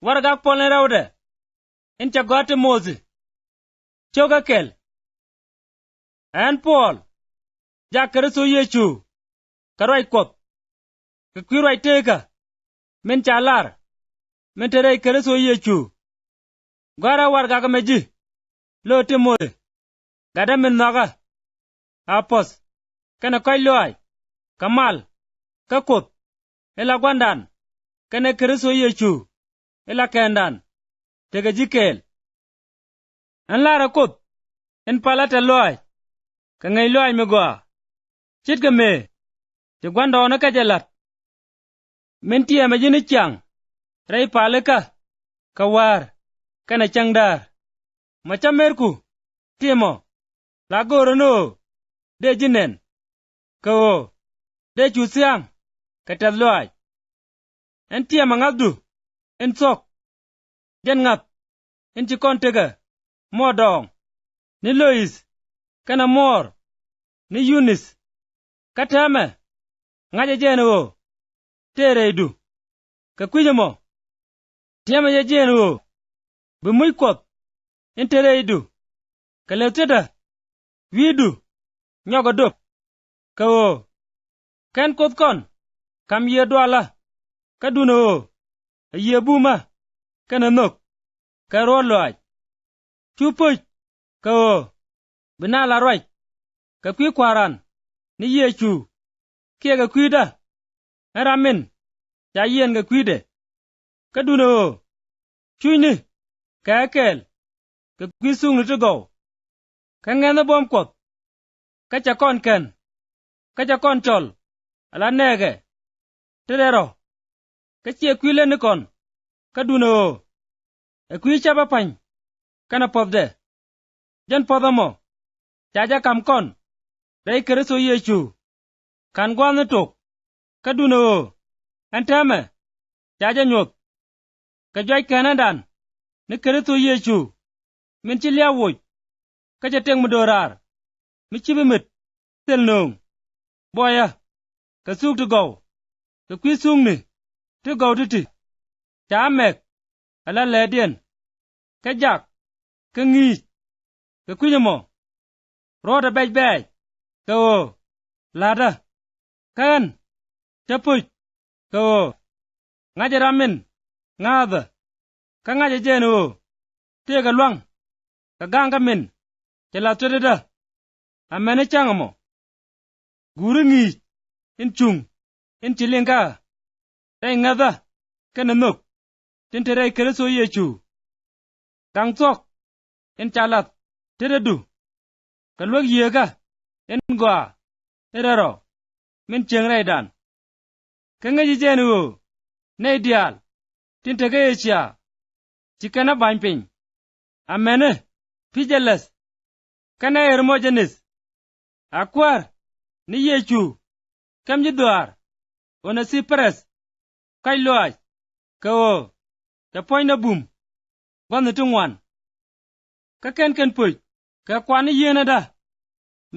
wargak polen rawde in ca gote mozi choga kel en pol jakere so yechu karwai kop ke kwirwai teka min chalar min tere kere so yechu gwara wargak meji lo te mozi gada min naga apos kana koy loy kamal ka kop ela gwandan kana kere so yechu ela kendan tege jikel an lara kop en palata loy ka ngay loy me gwa chit ka me te gwanda ona ka jalat min tiya me jini chang rai palaka ka war kana changdar macha merku timo la goro no de jinen ka o de chusiang ka tat loy en tiya mangabdu en sok den ngap en ci kontega modong ni Lois kana mor ni Yunis katame ngaje jeno teredu ka kujemo tiama je jeno bu muy kop en teredu ka lewteda widu nyogo dop ka o ken kop kon kam ye dwala kaduno ye buma kana nok ka roloj chupuj ka o binala roj ka kwi kwaran ni yechu kia ga kwida aramin ya yen ga kwide kaduno chuyni ka kel ka kwi sung to go ka ngena bom kop ka cha kon ken ka cha kon chol ala nege terero ka che kwi len kon kaduno e kwi chaba pany kana popde jan podamo jaja kam kon dai kereso yechu kan gwan tok kaduno antame jaja nyop ka joy kanadan ni kereso yechu min ci liawo ka ja teng mudorar mi ci bimit selnong boya ka suk to go ka kwi sung ni to go titi jamek ala ledien ka jak ka ngi ka kwinyamo roda bej ka o lada kan chapuj ka o ngaje ramin ngada ka ngaje jeno tega lwang ka ganga min jela tededa amene changamo guru ngi in chung in chilinga dai ngada kana nok tintere kereso yechu kang tok in chalat teredu kalwag yega in gwa eraro min chengrai dan kangaji jenu ne dial tintege yecha chikana banpin amene pijeles kana hermogenes akwar ni yechu kamji duar ona si pres kai loaj ka o ta poina bum gwan tungwan ka ken puj ka kwani yena da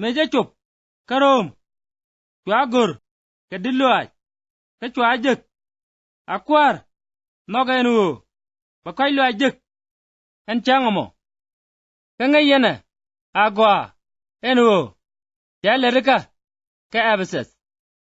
meja chup karom chwa gor ka diluaj ka chwa jek akwar nogenu ba kai loaj jek en changamo ka ngayena agwa enu ya lerika ka abeses